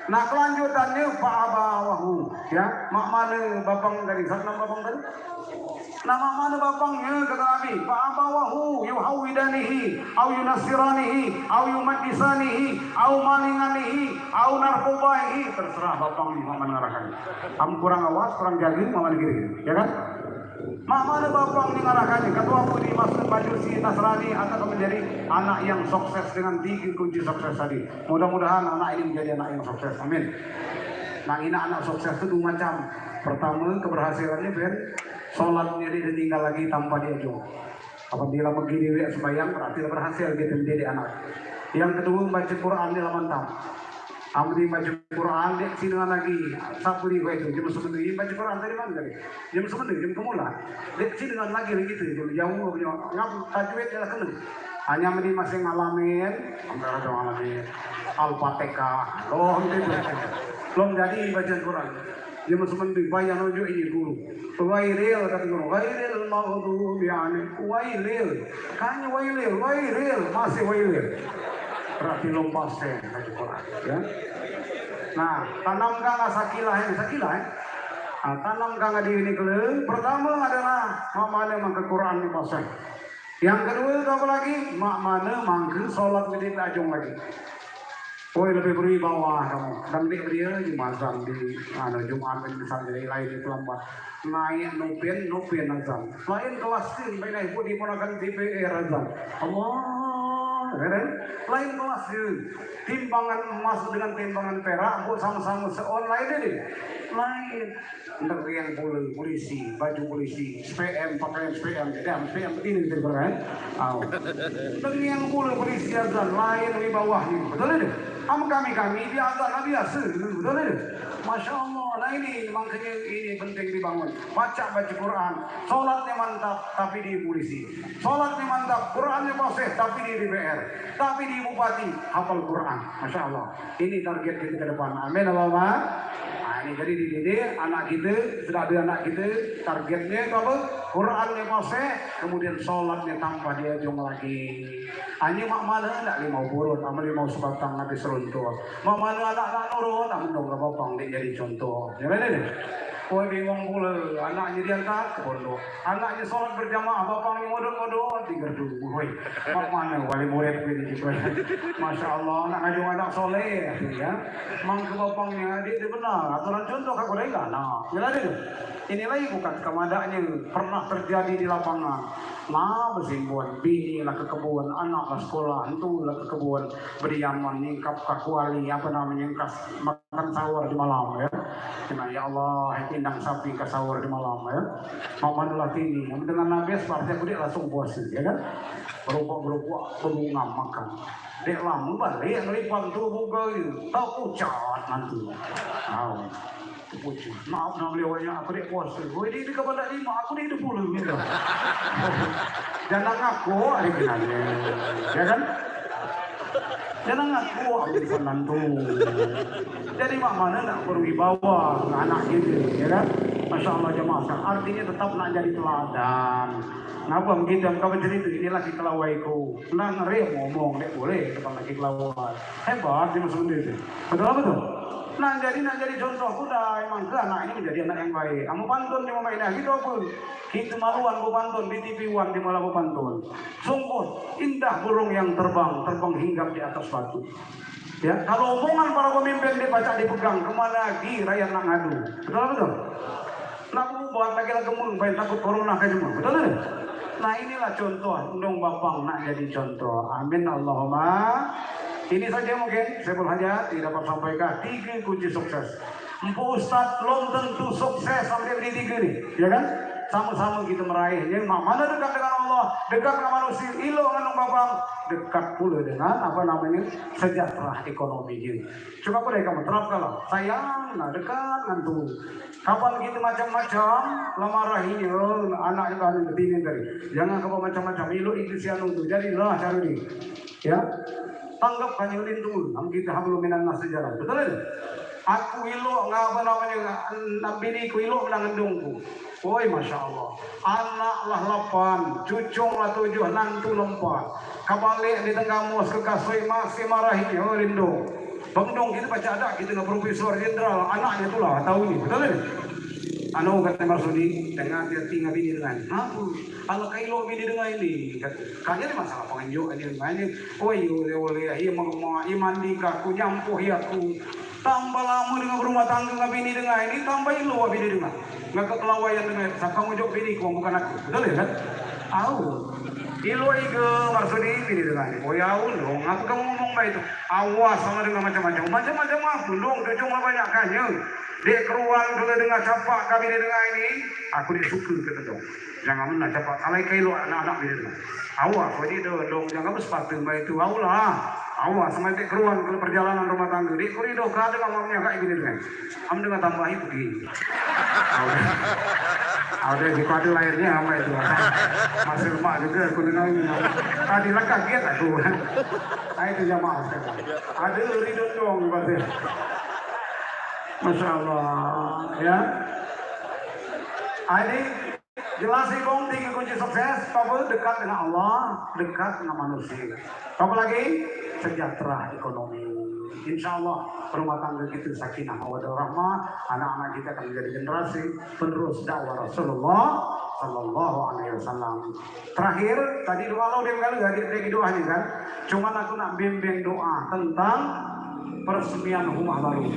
Nah kelanjutannya fa'abawahu, ya. Mak mana bapang dari sana bapang tadi? Nama mana bapangnya kata Nabi? Fa'abawahu yuhawidanihi, au yunasiranihi, au yumaddisanihi, au malinganihi, au narkobaihi. Terserah bapangnya mama ngarahkan. Kamu kurang awas, kurang jaga, mama gini, ya kan? Mak mana bapang mengarahkannya? Ketua Budi Masjid Majusi Nasrani akan menjadi anak yang sukses dengan tiga kunci sukses tadi. Mudah-mudahan anak ini menjadi anak yang sukses. Amin. Nah ini anak sukses itu dua macam. Pertama keberhasilannya ben sholatnya dia tinggal lagi tanpa dia juga. Apabila begini dia sembahyang berarti berhasil gitu menjadi anak. Yang kedua baca Quran dia mantap. Amri baca Quran dia sini lagi. Sapu di itu jam 9 baca Quran dari mana tadi? Jam 9 jam kemula. Dia sini lagi gitu jauh ngap tajwid dia kena. Hanya meni masih ngalamin, antara ngalamin Al-Fatihah. Loh itu belum jadi baca Quran. Dia masuk mending bayang ojo ini guru. Wairil kata guru, wairil maghdubi alaihim. Wairil, kanya wairil, masih wairil. Berarti lompas baca Quran, ya. Nah, tanamkan sakilah. Nah, tanamkan di ini keleng. Pertama adalah mak mana mangke Quran ni pasal. Yang kedua itu apa lagi? Mak mana mangke solat gede tajung lagi. Oh lebih berwibawa kamu. Dan dia di mazam di Jumat misalnya dari lain itu lambat naik nupin azam. Lain kelas tin baik ibu diponakan DPR azam. Allah, lain kelas timbangan emas dengan timbangan perak, buat sama-sama se-online ini. Lain. Untuk yang polisi, baju polisi, SPM, pakaian SPM, SPM ini kan? Dan yang polisi azan lain di bawahnya, betul ini? Kami di azan biasa, betul ini? Masya Allah, nah ini makanya ini penting dibangun. Baca Quran, sholatnya mantap tapi di polisi, sholatnya mantap, Qurannya fasih tapi di DPR, tapi di bupati hafal Quran, Masya Allah. Ini target kita ke depan. Amin Allahumma. Nah, ini jadi dididik anak kita, sudah ada anak kita, targetnya itu apa? Qurannya fasih, kemudian sholatnya tanpa dia jong lagi. Hanya mak mana nak limau burut, amal limau sebatang nabi seruntuh. Mak mana anak nurut, amal dong bapang dia jadi contoh. Jangan ini. Kau bingung pula, anaknya dia tak pondok, anaknya sholat berjamaah, bapaknya modal-modal, tiga dulu. Mak mana wali murid ini juga. Masya Allah, nak ngajung anak soleh, ya. Mang ke bapaknya dia benar. Aturan contoh kau boleh enggak? Nah, jelas itu. Ini lagi bukan kemadanya pernah terjadi di lapangan. Nah, bersimpuan, bini lah ke kebun, anak lah sekolah, itu lah ke kebun, beriaman, nyingkap kakuali, apa namanya, makan sahur di malam, ya. Cina, ya Allah, pindang sapi ke sahur di malam, ya. Mama nulah tini, dengan Nabi, seperti aku dia langsung puasa, ya kan? Berupa berbunga makan. Dek lama balik, ngelipan tuh buka itu, tahu ucat nanti. Maaf nama beliaunya, aku dia puasa. Oh ini kepada lima, aku dia 20 gitu. Jangan ngaku, ada bilangnya, ya kan? Jangan ngaku, ada di penantu. Jadi mak mana nak berwibawa anak gitu, ya kan? Masya Allah jemaah. Artinya tetap nak jadi teladan. Ngapa begitu? Kau bercerita ini lagi kelawaiku. Nah ngeri ngomong, dek boleh depan lagi kelawai. Hebat dia masuk itu. Betul. Nak jadi contoh udah emang ke anak ini menjadi anak yang baik. Kamu pantun cuma main gitu pun. Kita maluan bu pantun di TV One di malam bu pantun. Sungguh indah burung yang terbang hinggap di atas batu. Ya, kalau omongan para pemimpin dibaca dipegang kemana lagi rakyat nak ngadu. Betul. Nak buat lagi gemun, baik takut corona kayak semua. Betul. Nah inilah contoh, undang bapang nak jadi contoh. Amin Allahumma. Ini saja mungkin saya berhajat tidak dapat sampaikan 3 kunci sukses. Empu Ustaz belum tentu sukses sampai di 3 nih, ya kan? Sama-sama kita meraihnya. Mana dekat dengan Allah, dekat dengan manusia, ilo nganong babang, dekat pula dengan apa namanya sejahtera ekonominya. Coba boleh kamu terapkanlah. Sayang, nah dekat ngantung. Kapan kita macam-macam, lamarahinya anak yang kalian ketinin tadi. Jangan kau macam-macam, ilo ikhtiar untuk jadilah cara ini, ya. Tanggap hanya lindung, kita hablum minan nas sejarah. Betul kan? Aku ilo ngapa namanya nabi ni ku ilo nangandungku. Oi masya Allah. Anak lah 8, cucung lah 7, nantu 4. Kabalik di tengah mos ke kasoi masih marahin ya lindung. Bangdong kita baca ada kita dengan profesor jenderal anaknya tu lah tahu ni. Betul kan? Anu kata Marsudi dengan dia tinggal bini dengan aku kalau kailo bini dengan ini kayaknya masalah penganjuk aja dengan oi oleh iya iman di kaku nyampuh aku tambah lama dengan berumah tangga dengan bini dengan ini tambah ilo bini dengan nggak kelawaian dengan sakang ujuk bini ku bukan aku betul ya kan ilo ike Marsudi bini dengan ini oh ya dong aku kamu ngomong baik itu awas sama dengan macam-macam apa dong cuma banyak kanya. Dek keruan kalau dengar capak kami dengar ini, aku disuka kata dong. Jangan mana capak kalai kailo anak-anak dia dengar. Awas, jadi dong jangan bersepatu baik itu. Awas sama dek keruan kalau perjalanan rumah tangga. Dek koridor kada ngomongnya kayak gini dengar. Am dengar tambahi begini. Ada di kode lahirnya apa itu? Masih rumah juga aku dengar ini. Tadi lah kaget aku. Nah itu jamaah. Ada ridho dong berarti. Masya Allah, ya. Ini jelas ibong tiga kunci sukses. Apa dekat dengan Allah, dekat dengan manusia. Apa lagi? Sejahtera ekonomi. Insya Allah rumah tangga kita sakinah mawaddah rahmah, anak-anak kita akan menjadi generasi penerus dakwah Rasulullah Sallallahu Alaihi Wasallam. Terakhir tadi doa lo dia kali hadir lagi doanya kan. Cuman aku nak bimbing doa tentang peresmian rumah baru.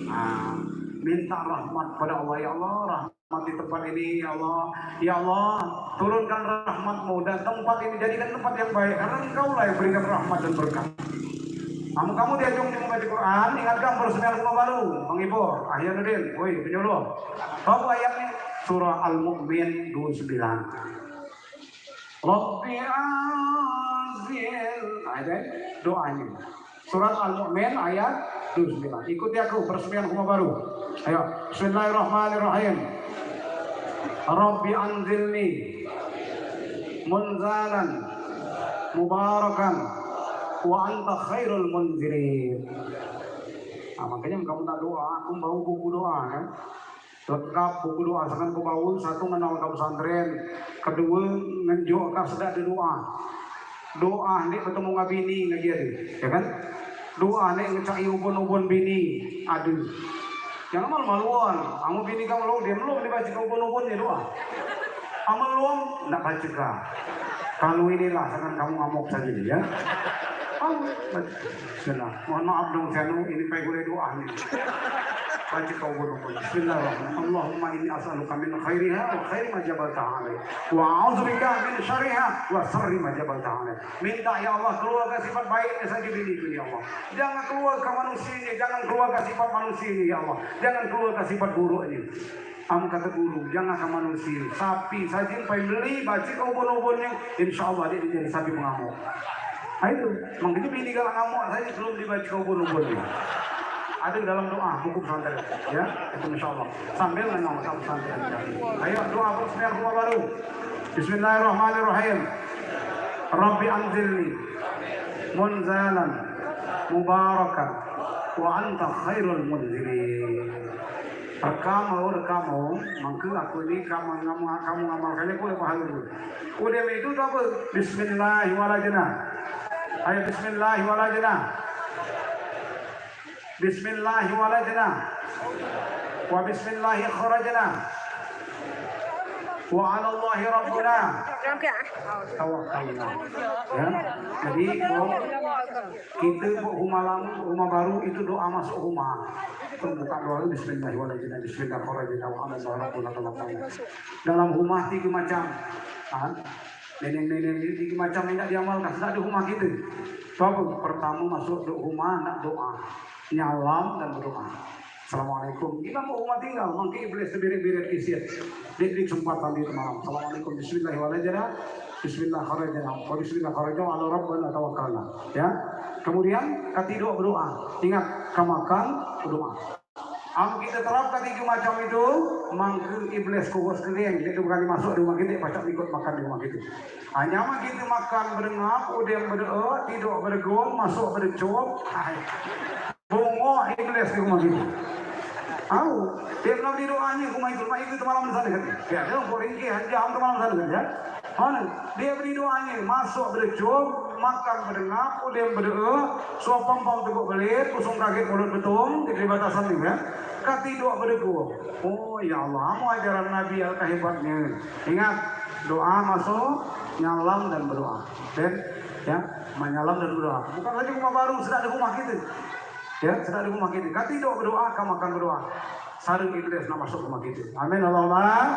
Nah, minta rahmat pada Allah, ya Allah, rahmat di tempat ini, ya Allah, ya Allah, turunkan rahmatmu dan tempat ini jadikan tempat yang baik karena Engkau lah yang berikan rahmat dan berkah. Kamu diajung membaca Quran, ingatkan peresmian rumah baru, Bang Ibu, Ahyanuddin, woi penyuluh. Bawa ayatnya surah Al-Mu'min 29. Rabbi anzil, ada doanya. Surat Al-Mu'min ayat 29. Ikuti aku peresmian rumah baru. Ayo, Bismillahirrahmanirrahim. Rabbi anzilni munzalan mubarakan wa anta khairul munzirin. Nah, makanya kamu tak doa, aku bawa buku doa kan. Lengkap buku doa, sekarang aku bawa satu mengenal kamu pesantren, kedua ngenjuk kau sedang di doa. Doa ni bertemu dengan bini lagi ada, ya kan? Doa ni ngecai ubun-ubun bini ada. Jangan malu-maluan, kamu bini kamu lu dia belum dibaca ubun-ubunnya doa. Amal luang nak baca kah? Kalau inilah sekarang kamu ngamuk saja ya. Bismillah. Mohon maaf dong Janu, ini pengen doa nih. Baca kau berdoa. Bismillahirrahmanirrahim. Allahumma inni as'aluka min khairiha wa khairi ma jabalta alaih. Wa a'udzubika min syarriha wa syarri ma jabalta alaih. Minta ya Allah keluarkan sifat baiknya saja diri itu ya Allah. Jangan keluarkan manusia ini, jangan keluarkan sifat manusia ini ya Allah. Jangan keluarkan sifat buruknya. Kamu kata guru, jangan ke manusia. Sapi saja pengen beli, baca kau ubun-ubunnya, insya Allah dia jadi sapi pengamuk. Itu, makanya bini kalau ngamuk saja belum dibaca ubun-ubunnya. Ada dalam doa buku pesantren, ya itu insya Allah. Sambil mengenal kamu pesantren. Ayo doa peresmian rumah baru. Bismillahirrahmanirrahim. Rabbi anzilni munzalan mubarakan wa anta khairul munzilin. Rekamu, maka aku ini kamu ngamalkannya boleh paham dulu. Udah itu apa? Bismillahirrahmanirrahim. Ayo Bismillahirrahmanirrahim. Bismillahirrahmanirrahim. Wa bismillahi kharajna. Wa 'ala Allahi rabbuna tawakkalna. Ya. Jadi kita rumah baru itu doa masuk rumah. Buka doa Bismillahirrahmanirrahim. Bismillahirrahmanirrahim. Wa 'ala Allahi rabbuna tawakkalna. Dalam rumah tiga macam. Nenek-nenek ini tiga macam yang tak diamalkan sudah di rumah kita. Sebab pertama masuk rumah nak doa, nyalam dan berdoa. Assalamualaikum. Kita mau rumah tinggal, mungkin iblis sebirik-birik isiat. Di kesempatan di malam. Assalamualaikum. Bismillahirrahmanirrahim. Bismillahirrahmanirrahim. Wa bismillahirrahmanirrahim. Ala rabbana tawakkalna. Ya. Kemudian ketiga berdoa. Ingat, kemakan berdoa. Kita terapkan tiga macam itu, maka iblis kubus kering, itu bukan masuk di rumah kita, pacak ikut makan di rumah kita. Hanya kita makan berengap, udah berdoa, tidur bergol, masuk bercop, bungo iblis di rumah kita. Tahu, dia belum di doanya rumah itu malam sana kan? Ya, dia ringki jam ke malam sana kan? Ya, mana? Dia beri doanya, masuk bercop, makan berengap, udah berdoa, sopam pam teguk belit, kusung kaget mulut betung, di batasan ini ya. Kati doa berdoa. Oh ya Allah, mau ajaran Nabi alangkah hebatnya. Ingat, doa masuk, nyalam dan berdoa. Dan ya, menyalam dan berdoa. Bukan saja rumah baru, sudah ada rumah kita. Ya, sudah ada rumah kita. Kati doa berdoa, kamu makan berdoa. Sarung iblis nak masuk rumah kita. Amin Allahumma.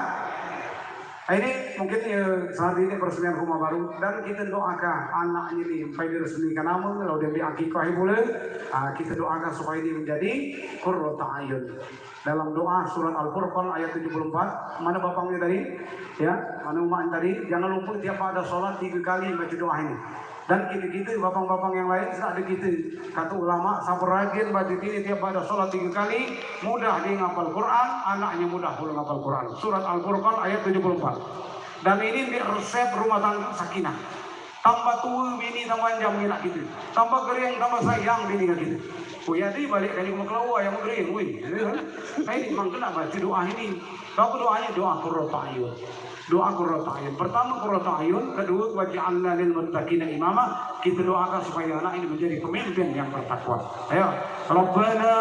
Ini mungkin saat ini peresmian rumah baru dan kita doakan anaknya ini supaya diresmikan nama, kalau dia diakikah boleh, kita doakan supaya ini menjadi qurratu ayun. Dalam doa surat Al-Furqan ayat 74, mana bapaknya tadi? Ya, mana umat tadi? Jangan lupa tiap ada sholat 3 kali baca doa ini. Dan kita bapang-bapang yang lain sudah ada kita. Kata ulama, sabar rajin baca ini tiap ada sholat 3 kali, mudah dia ngapal Quran, anaknya mudah pula ngapal Quran. Surat Al-Furqan ayat 74. Dan ini dia resep rumah tangga sakinah. Tambah tua bini tambah jam nak kita. Tambah kering tambah sayang bini kita. Oh ya di balik kali kelawar yang kering, woi. Ini memang kena baca doa ini. Tahu doanya doa qurratu ayun. Doa qurratu ayun. Pertama qurratu ayun, kedua waj'alna lil muttaqina imama. Kita doakan supaya anak ini menjadi pemimpin yang bertakwa. Ayo, Rabbana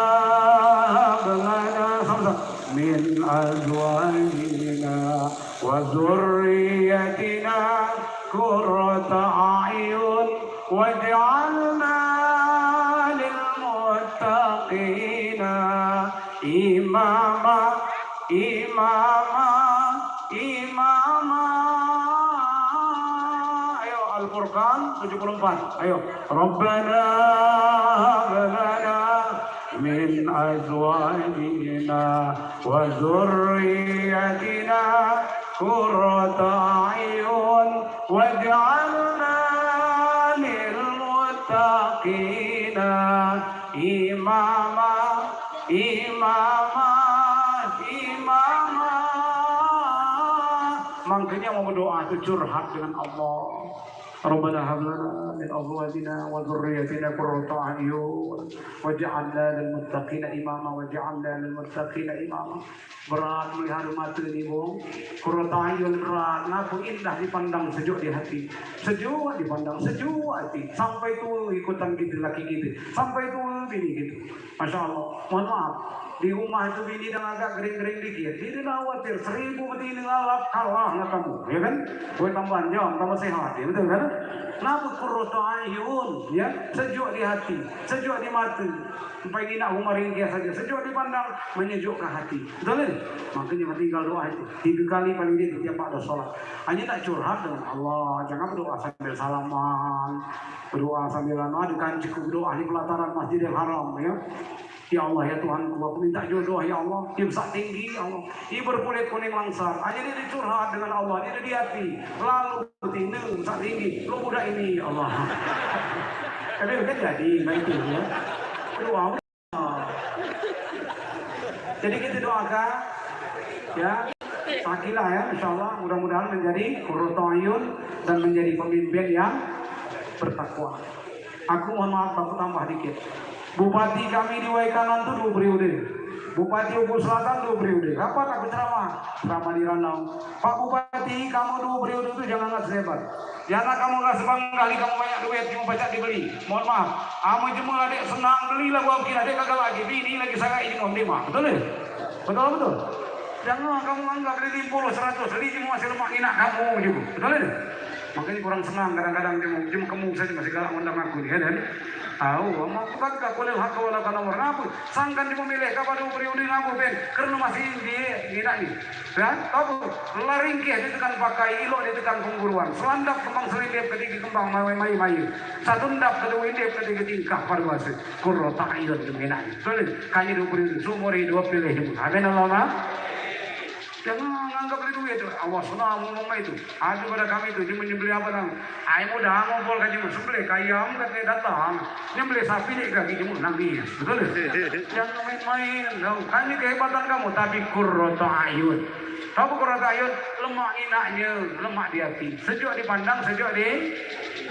hab lana sama min azwajina wa dzurriyyatina qurrata ayun waj'alna lil muttaqina imama imama imama. Ayo Al-Furqan 74. Ayo Rabbana hab lana min azwajina wa dzurriyyatina qurrata a'yun waj'alna lil muttaqina imama imama imama. Makanya mau berdoa itu curhat dengan Allah. Rabbana hab lana min azwajina wa dzurriyyatina qurrata a'yun waj'alna lil muttaqina imama waj'alna lil muttaqina imama. Berat melihat mata ni bong, qurrata a'yun berat, ngaku indah dipandang, sejuk di hati, sejuk dipandang, sejuk hati. Sampai tu ikutan kita laki kita, sampai tu bini kita. Masya Allah. Mohon maaf, di rumah itu bini dah agak gering-gering dikit, dia dah khawatir 1000 betina ngalap kalah dengan kamu, ya kan? Kau tambahan jam, tambah sehat, ya betul kan? Kenapa qurratu a'yun, ya? Sejuk di hati, sejuk di mata. Sampai ni nak rumah ringkih saja, sejuk dipandang, menyejukkan hati. Betul kan? Makanya tinggal doa itu 3 kali paling dia tiap ada solat. Hanya tak curhat dengan Allah, jangan berdoa sambil salaman, berdoa sambil dengan cukup doa di pelataran Masjidil Haram, ya. Ya Allah ya Tuhan, aku minta jodoh ya Allah, dia besar tinggi ya Allah, dia berkulit kuning langsar, hanya dia dicurhat dengan Allah, dia di hati, lalu betina besar tinggi, lu budak ini ya Allah. Tapi kan jadi, itu ya, doa. Jadi kita doakan, ya, Sakilah ya, insya Allah mudah-mudahan menjadi qurratu a'yun dan menjadi pemimpin yang bertakwa. Aku mohon maaf, aku tambah dikit. Bupati kami di Waikanan itu 2 periode. Bupati Ubud Selatan 2 periode. Kapan aku ceramah? Ceramah di Ranau. Pak Bupati, kamu 2 periode itu jangan nggak sehebat. Jangan kamu nggak sebangkali kamu banyak duit cuma baca dibeli. Mohon maaf. Kamu cuma adik senang belilah gua bikin adik kagak lagi. Bini lagi saya ini mau terima. Betul ya? Betul betul. Jangan kamu anggap beli 50, 100, beli cuma masih lemak inak kamu juga. Betul ya? Makanya kurang senang kadang-kadang cuma kamu saja masih galak undang aku ya kan? Tahu, mau kagak boleh hak wala kana warna sangkan di memilih kepada periode ngapu ben karena masih di ini kan tahu laring dia tekan pakai ilo dia tekan pengguruan selandap kembang selindip ketika kembang mai satu ndap kedua indip ketika tingkah pada bahasa qurratu a'yun dengan solid kanya 2 periode sumur 2 pilih amin Allah. Jangan anggap itu ya, awas senang ngomong itu. Ada pada kami itu, dia menyembelih apa nang? Ayo mudah ngobrol kan cuma sembelih kayam katanya datang, nyembelih sapi ni kaki cuma nangis, betul? Jangan main-main, kan ini kehebatan kamu. Tapi qurratu a'yun, tahu qurratu a'yun lemak inaknya, lemak di hati, sejuk dipandang, sejuk di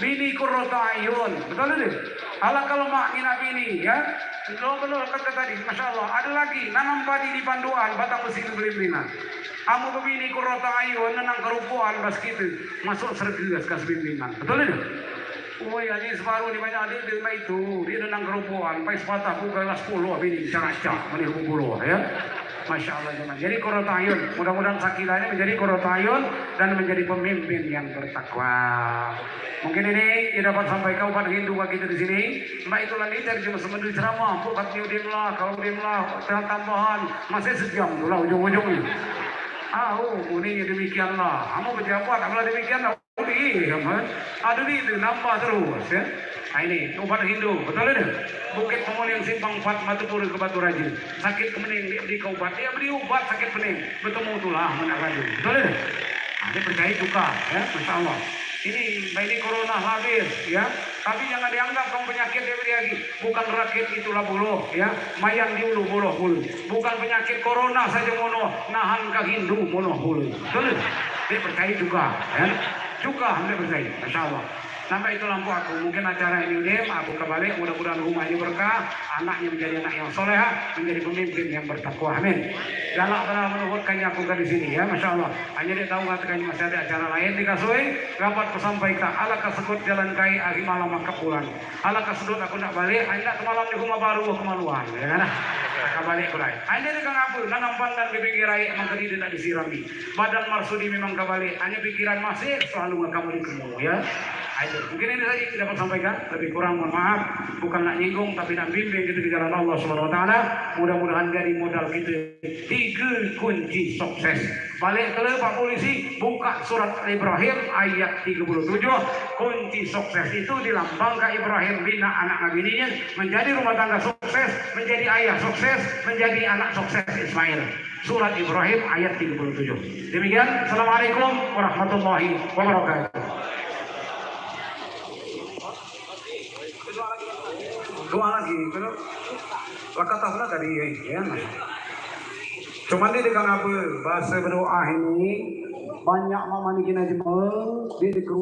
bini qurratu a'yun, betul ni? Alah kalau mak inak bini, ya. Betul kata tadi, masya Allah. Ada lagi nanam padi di Panduan, batang besi beli-belinan. Amu bini qurratu a'yun nanang kerupuan bas kita masuk sergegas kas bimbingan. Betul itu? Oh ya ini separuh di banyak adik di itu dia nanang kerupuan, pai sepatah buka kelas 10 bini cak-cak menir 10 ya. Masya Allah teman. Jadi qurratu a'yun, mudah-mudahan Sakilah ini menjadi qurratu a'yun dan menjadi pemimpin yang bertakwa. Mungkin ini ia dapat sampai kawan Hindu bagi kita di sini. Mbak itu lagi dari cuma semendul ceramah, bukan diudim-lah, kalau udim-lah tambahan masih sejam itulah ujung-ujungnya. Ini demikianlah. Kamu berjawab, kalau demikian aduh itu nambah terus ya. Nah ini obat Hindu, betul itu? Bukit Pemulihan Simpang 4 Matupuri ke Batu Rajin. Sakit kemening dia beli obat, dia beli obat sakit pening. Bertemu itulah menak rajin, betul itu? Dia percaya juga ya, masya Allah. Ini corona habis ya. Tapi jangan dianggap kamu penyakit dia lagi. Bukan rakit itulah buluh ya. Mayang diulu buluh. Bukan penyakit corona saja mono. Nahan ke Hindu mono buluh. Betul? Dia percaya juga ya. Juga dia percaya. Masya Allah. Sampai itu lampu aku. Mungkin acara ini udah aku kembali. Mudah-mudahan rumahnya berkah, anaknya menjadi anak yang soleh, menjadi pemimpin yang bertakwa. Amin. Galak pernah menuhutkannya aku di sini ya, masya Allah. Hanya dia tahu katakannya masih ada acara lain di Kasui. Dapat kusampaikan. Ala kasebut jalan kai hari malam kepulan. Ala kasudut aku nak balik. Hanya ke malam di rumah baru kemaluan. Ya kan? Kembali kulai. Hanya dia kan apa? Nanam pandan di pinggir air emang tadi tidak disirami. Badan marsudi memang kembali. Hanya pikiran masih selalu ngekamu di kemu ya. Mungkin ini saja tidak dapat sampaikan, lebih kurang mohon maaf, bukan nak nyinggung tapi nak bimbing gitu di jalan Allah Subhanahu wa taala. Mudah-mudahan jadi modal kita 3 kunci sukses. Balik ke Pak Polisi, buka surat Ibrahim ayat 37. Kunci sukses itu dilambangkan Ibrahim bina anak bininya menjadi rumah tangga sukses, menjadi ayah sukses, menjadi anak sukses Ismail. Surat Ibrahim ayat 37. Demikian, Assalamualaikum warahmatullahi wabarakatuh. Doa lagi, kalau kata tadi ya. Cuman dia dengan apa bahasa berdoa ini banyak mama ni kena jemel dia